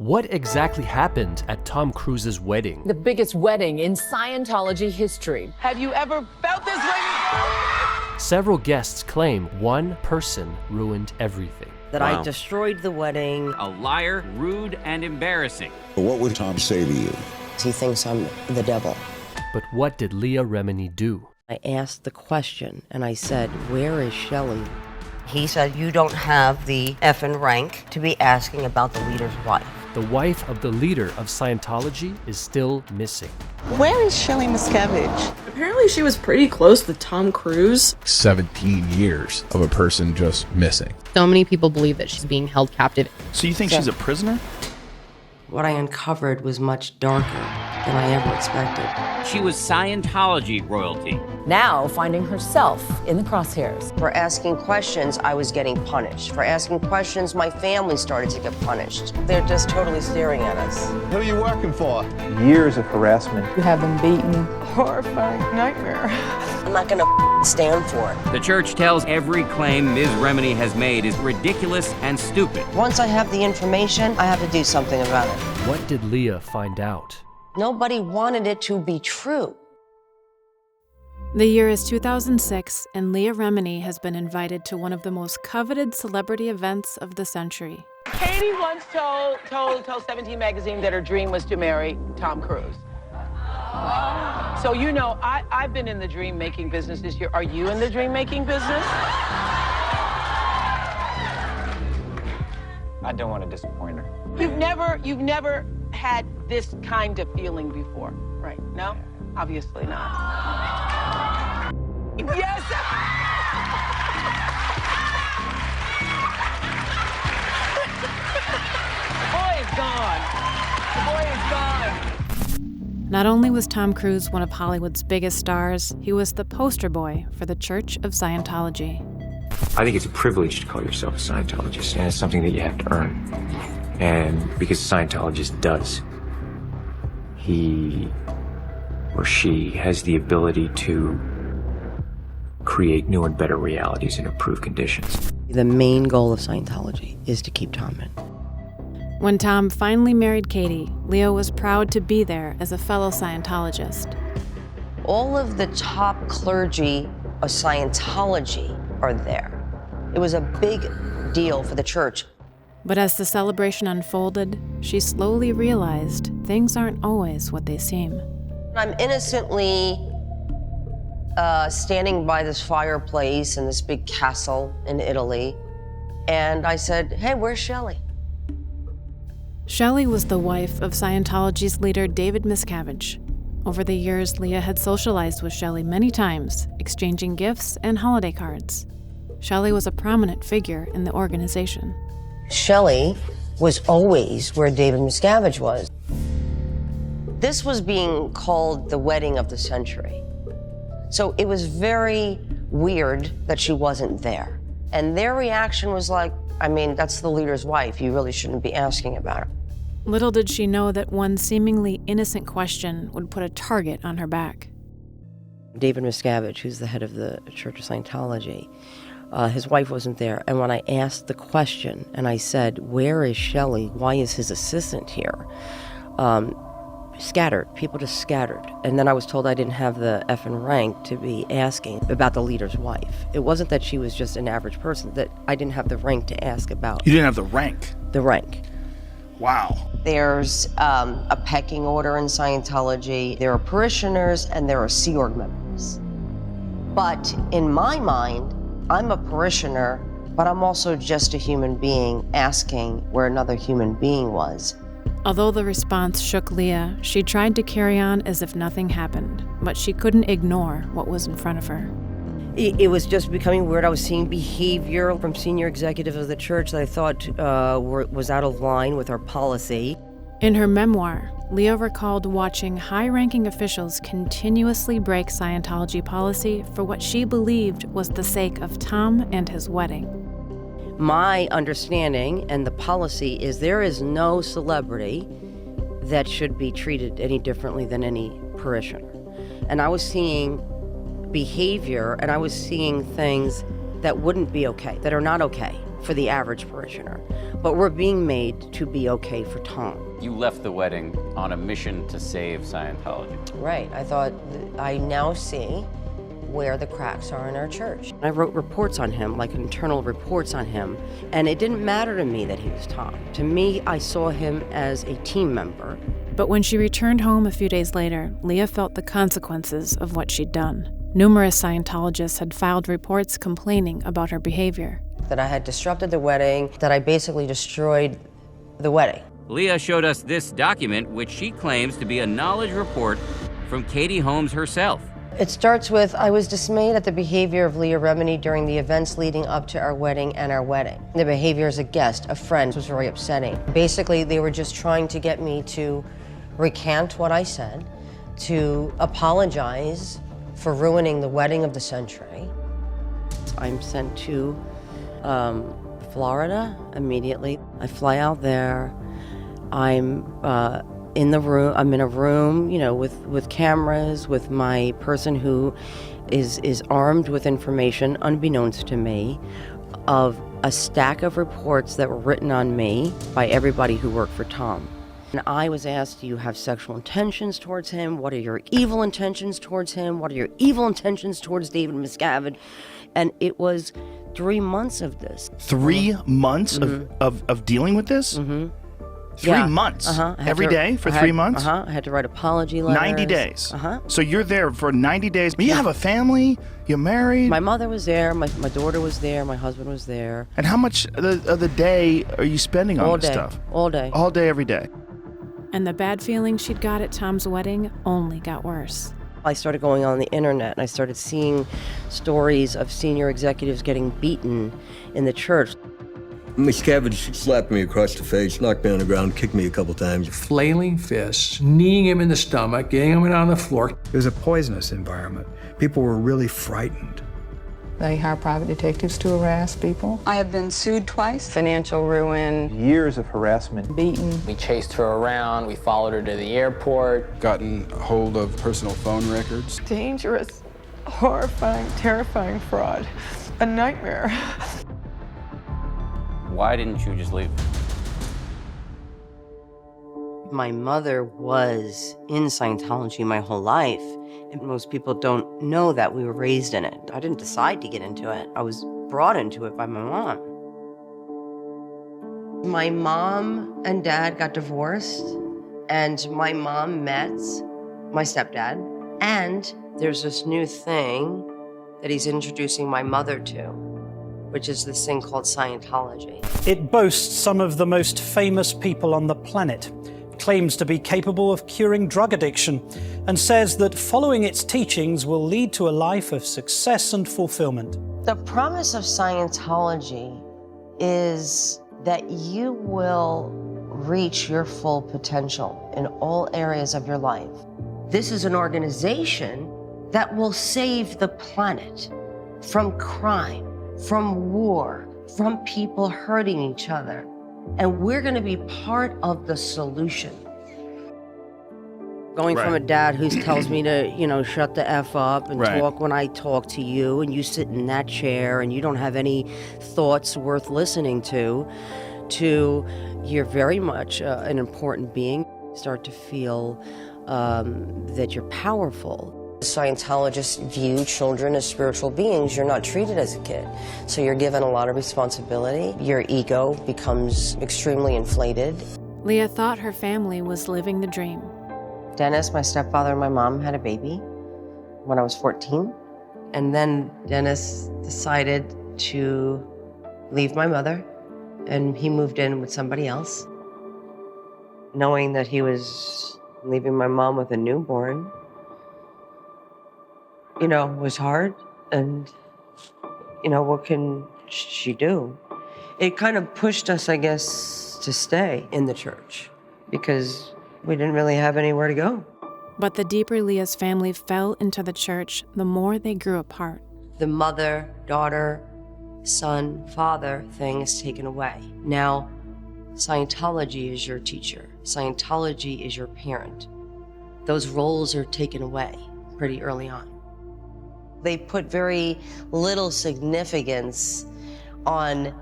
What exactly happened at Tom Cruise's wedding? The biggest wedding in Scientology history. Have you ever felt this way? Several guests claim one person ruined everything. That I destroyed the wedding. A liar, rude, and embarrassing. What would Tom say to you? He thinks I'm the devil. But what did Leah Remini do? I asked the question, and I said, where is Shelley? He said, you don't have the effing rank to be asking about the leader's wife. The wife of the leader of Scientology is still missing. Where is Shelley Miscavige? Apparently she was pretty close with Tom Cruise. 17 years of a person just missing. So many people believe that she's being held captive. So you think she's a prisoner? What I uncovered was much darker than I ever expected. She was Scientology royalty. Now finding herself in the crosshairs. For asking questions, I was getting punished. For asking questions, my family started to get punished. They're just totally staring at us. Who are you working for? Years of harassment. You have been beaten. Horrifying nightmare. I'm not gonna stand for it. The church tells every claim Ms. Remini has made is ridiculous and stupid. Once I have the information, I have to do something about it. What did Leah find out? Nobody wanted it to be true. The year is 2006, and Leah Remini has been invited to one of the most coveted celebrity events of the century. Katie once told 17 magazine that her dream was to marry Tom Cruise. So you know, I've been in the dream making business this year. Are you in the dream making business? I don't want to disappoint her. You've never had this kind of feeling before, right? No? Obviously not. Yes! The boy is gone. The boy is gone. Not only was Tom Cruise one of Hollywood's biggest stars, he was the poster boy for the Church of Scientology. I think it's a privilege to call yourself a Scientologist, and it's something that you have to earn. And because a Scientologist does, he or she has the ability to create new and better realities and improve conditions. The main goal of Scientology is to keep Tom in. When Tom finally married Katie, Leo was proud to be there as a fellow Scientologist. All of the top clergy of Scientology are there. It was a big deal for the church. But as the celebration unfolded, she slowly realized things aren't always what they seem. I'm innocently standing by this fireplace in this big castle in Italy, and I said, hey, where's Shelley? Shelley was the wife of Scientology's leader, David Miscavige. Over the years, Leah had socialized with Shelley many times, exchanging gifts and holiday cards. Shelley was a prominent figure in the organization. Shelley was always where David Miscavige was. This was being called the wedding of the century. So it was very weird that she wasn't there. And their reaction was like, I mean, that's the leader's wife. You really shouldn't be asking about her. Little did she know that one seemingly innocent question would put a target on her back. David Miscavige, who's the head of the Church of Scientology, his wife wasn't there. And when I asked the question and I said, where is Shelley? Why is his assistant here? Scattered. People just scattered. And then I was told I didn't have the effing rank to be asking about the leader's wife. It wasn't that she was just an average person, that I didn't have the rank to ask about. You didn't have the rank? The rank. Wow. There's a pecking order in Scientology. There are parishioners and there are Sea Org members. But in my mind, I'm a parishioner, but I'm also just a human being asking where another human being was. Although the response shook Leah, she tried to carry on as if nothing happened, but she couldn't ignore what was in front of her. It was just becoming weird. I was seeing behavior from senior executives of the church that I thought was out of line with our policy. In her memoir, Leah recalled watching high-ranking officials continuously break Scientology policy for what she believed was the sake of Tom and his wedding. My understanding and the policy is there is no celebrity that should be treated any differently than any parishioner. And I was seeing behavior and I was seeing things that wouldn't be okay, that are not okay for the average parishioner, but we're being made to be okay for Tom. You left the wedding on a mission to save Scientology. Right. I thought, I now see where the cracks are in our church. I wrote reports on him, like internal reports on him, and it didn't matter to me that he was Tom. To me, I saw him as a team member. But when she returned home a few days later, Leah felt the consequences of what she'd done. Numerous Scientologists had filed reports complaining about her behavior. That I had disrupted the wedding, that I basically destroyed the wedding. Leah showed us this document, which she claims to be a knowledge report from Katie Holmes herself. It starts with, I was dismayed at the behavior of Leah Remmeny during the events leading up to our wedding and our wedding. The behavior as a guest, a friend, was very upsetting. Basically, they were just trying to get me to recant what I said, to apologize for ruining the wedding of the century. I'm sent to Florida immediately. I fly out there. I'm in a room, you know, with cameras, with my person who is armed with information, unbeknownst to me, of a stack of reports that were written on me by everybody who worked for Tom. And I was asked, do you have sexual intentions towards him? What are your evil intentions towards him? What are your evil intentions towards David Miscavige? And it was 3 months of this. 3 months of dealing with this? 3 months? Every day for 3 months? I had to write apology letters. 90 days? So you're there for 90 days. But you have a family? You're married? My mother was there. My daughter was there. My husband was there. And how much of the day are you spending on this stuff? All day. All day, every day. And the bad feeling she'd got at Tom's wedding only got worse. I started going on the internet and I started seeing stories of senior executives getting beaten in the church. Miscavige slapped me across the face, knocked me on the ground, kicked me a couple times. Flailing fists, kneeing him in the stomach, getting him on the floor. It was a poisonous environment. People were really frightened. They hire private detectives to harass people. I have been sued twice. Financial ruin. Years of harassment. Beaten. We chased her around. We followed her to the airport. Gotten hold of personal phone records. Dangerous, horrifying, terrifying fraud. A nightmare. Why didn't you just leave? My mother was in Scientology my whole life. And most people don't know that we were raised in it. I didn't decide to get into it. I was brought into it by my mom. My mom and dad got divorced, and my mom met my stepdad. And there's this new thing that he's introducing my mother to, which is this thing called Scientology. It boasts some of the most famous people on the planet, claims to be capable of curing drug addiction, and says that following its teachings will lead to a life of success and fulfillment. The promise of Scientology is that you will reach your full potential in all areas of your life. This is an organization that will save the planet from crime, from war, from people hurting each other. And we're going to be part of the solution. Going from a dad who tells me to, you know, shut the F up and talk when I talk to you, and you sit in that chair and you don't have any thoughts worth listening to you're very much an important being. Start to feel that you're powerful. Scientologists view children as spiritual beings. You're not treated as a kid. So you're given a lot of responsibility. Your ego becomes extremely inflated. Leah thought her family was living the dream. Dennis, my stepfather, and my mom had a baby when I was 14. And then Dennis decided to leave my mother, and he moved in with somebody else. Knowing that he was leaving my mom with a newborn, you know, was hard, and, you know, what can she do? It kind of pushed us, I guess, to stay in the church because we didn't really have anywhere to go. But the deeper Leah's family fell into the church, the more they grew apart. The mother, daughter, son, father thing is taken away. Now, Scientology is your teacher. Scientology is your parent. Those roles are taken away pretty early on. They put very little significance on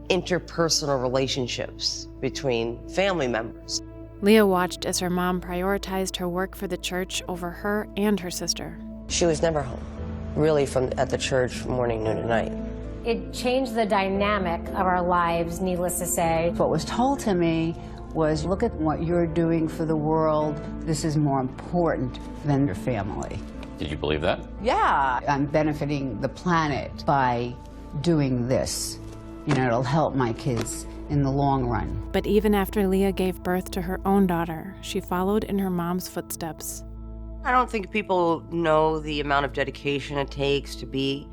interpersonal relationships between family members. Leah watched as her mom prioritized her work for the church over her and her sister. She was never home, really, at the church morning, noon, and night. It changed the dynamic of our lives, needless to say. What was told to me was, look at what you're doing for the world. This is more important than your family. Did you believe that? Yeah. I'm benefiting the planet by doing this. You know, it'll help my kids in the long run. But even after Leah gave birth to her own daughter, she followed in her mom's footsteps. I don't think people know the amount of dedication it takes to be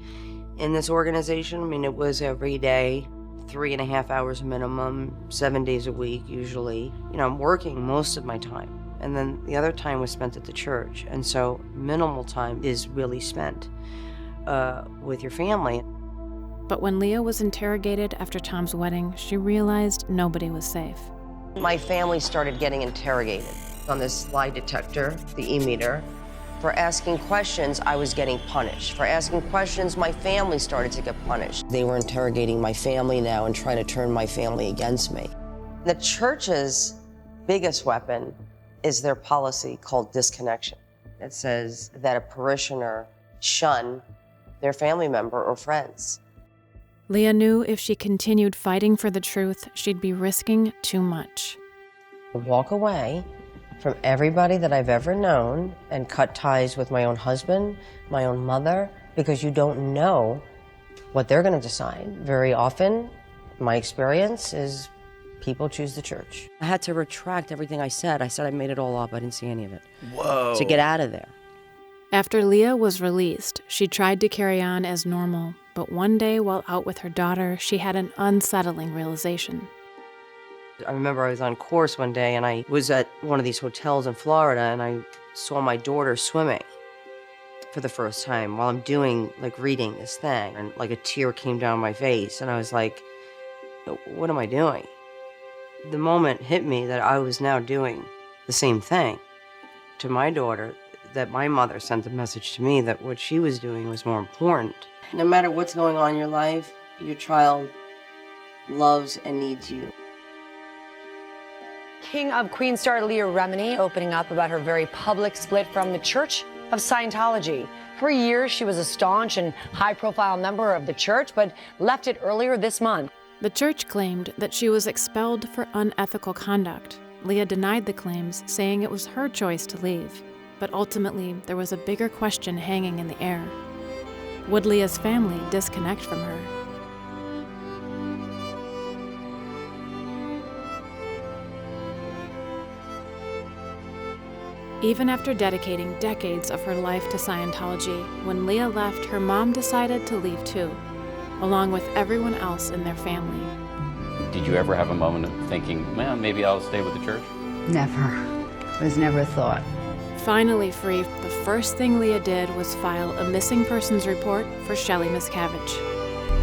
in this organization. I mean, it was every day, 3.5 hours minimum, 7 days a week usually. You know, I'm working most of my time, and then the other time was spent at the church, and so minimal time is really spent with your family. But when Leah was interrogated after Tom's wedding, she realized nobody was safe. My family started getting interrogated on this lie detector, the e-meter. For asking questions, I was getting punished. For asking questions, my family started to get punished. They were interrogating my family now and trying to turn my family against me. The church's biggest weapon is their policy called disconnection. It says that a parishioner shun their family member or friends. Leah knew if she continued fighting for the truth, she'd be risking too much. Walk away from everybody that I've ever known and cut ties with my own husband, my own mother, because you don't know what they're going to decide. Very often, my experience is people choose the church. I had to retract everything I said. I said I made it all up. I didn't see any of it. Whoa. To get out of there. After Leah was released, she tried to carry on as normal, but one day while out with her daughter, she had an unsettling realization. I remember I was on course one day and I was at one of these hotels in Florida and I saw my daughter swimming for the first time while I'm reading this thing, and like a tear came down my face and I was like, what am I doing? The moment hit me that I was now doing the same thing to my daughter, that my mother sent a message to me that what she was doing was more important. No matter what's going on in your life, your child loves and needs you. King of Queens star Leah Reminiscing opening up about her very public split from the Church of Scientology. For years, she was a staunch and high-profile member of the church, but left it earlier this month. The church claimed that she was expelled for unethical conduct. Leah denied the claims, saying it was her choice to leave. But ultimately, there was a bigger question hanging in the air. Would Leah's family disconnect from her? Even after dedicating decades of her life to Scientology, when Leah left, her mom decided to leave too, along with everyone else in their family. Did you ever have a moment of thinking, well, maybe I'll stay with the church? Never. It was never a thought. Finally free, the first thing Leah did was file a missing persons report for Shelley Miscavige.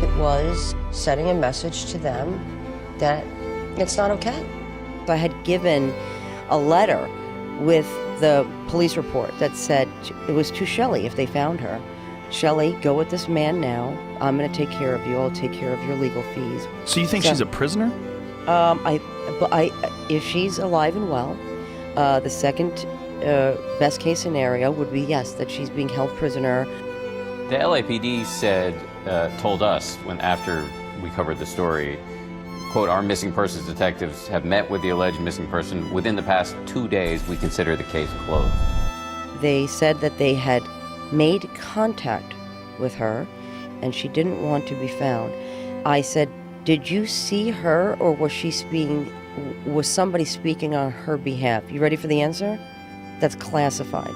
It was sending a message to them that it's not okay. I had given a letter with the police report that said it was to Shelley if they found her. Shelley, go with this man now. I'm going to take care of you. I'll take care of your legal fees. So you think she's a prisoner? If she's alive and well, the second best case scenario would be, yes, that she's being held prisoner. The LAPD told us after we covered the story, quote, our missing persons detectives have met with the alleged missing person. Within the past 2 days, we consider the case closed. They said that they had made contact with her and she didn't want to be found. I said, did you see her, or was somebody speaking on her behalf? You ready for the answer? That's classified.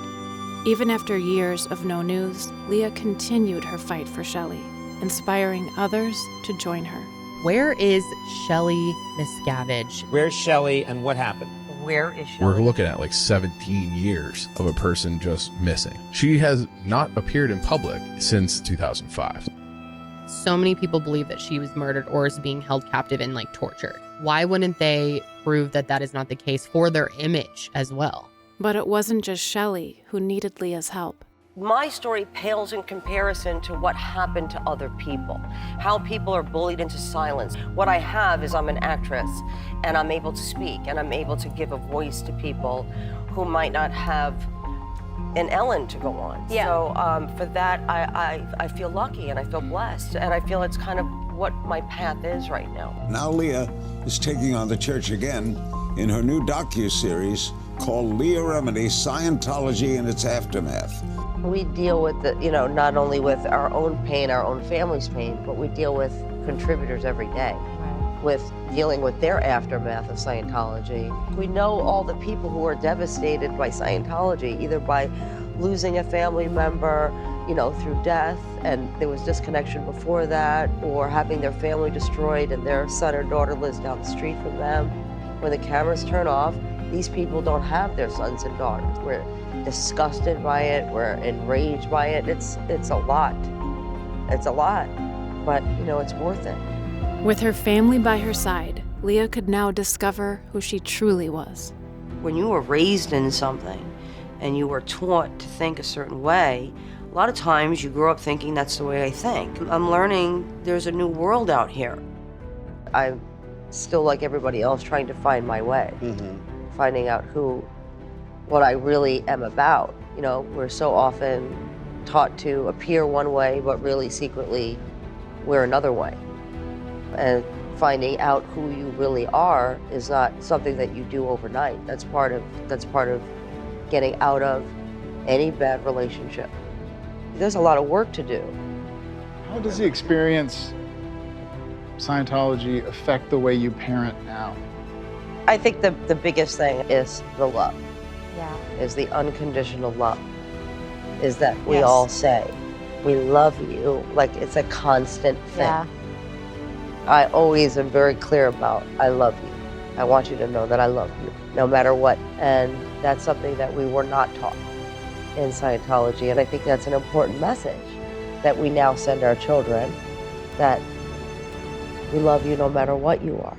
Even after years of no news, Leah continued her fight for Shelley, inspiring others to join her. Where is Shelley Miscavige? Where's Shelley and what happened? Where is Shelley? We're looking at 17 years of a person just missing. She has not appeared in public since 2005. So many people believe that she was murdered or is being held captive and tortured. Why wouldn't they prove that that is not the case for their image as well? But it wasn't just Shelley who needed Leah's help. My story pales in comparison to what happened to other people, how people are bullied into silence. What I have is I'm an actress, and I'm able to speak, and I'm able to give a voice to people who might not have an Ellen to go on. Yeah. So for that, I feel lucky, and I feel blessed, and I feel it's kind of what my path is right now. Now Leah is taking on the church again in her new docu-series called Remini, Scientology and its Aftermath. We deal with not only with our own pain, our own family's pain, but we deal with contributors every day, with dealing with their aftermath of Scientology. We know all the people who are devastated by Scientology, either by losing a family member, through death, and there was disconnection before that, or having their family destroyed and their son or daughter lives down the street from them. When the cameras turn off, these people don't have their sons and daughters. We're disgusted by it, we're enraged by it. It's a lot. It's a lot, but it's worth it. With her family by her side, Leah could now discover who she truly was. When you were raised in something and you were taught to think a certain way, a lot of times you grow up thinking that's the way I think. I'm learning there's a new world out here. I'm still like everybody else trying to find my way, finding out what I really am about. We're so often taught to appear one way, but really secretly we're another way. And finding out who you really are is not something that you do overnight. That's part of getting out of any bad relationship. There's a lot of work to do. How does the experience Scientology affect the way you parent now? I think the biggest thing is the love. Yeah. Is the unconditional love. Is that we all say, we love you, like it's a constant thing. Yeah. I always am very clear about, I love you. I want you to know that I love you, no matter what. And that's something that we were not taught in Scientology. And I think that's an important message that we now send our children, that we love you no matter what you are.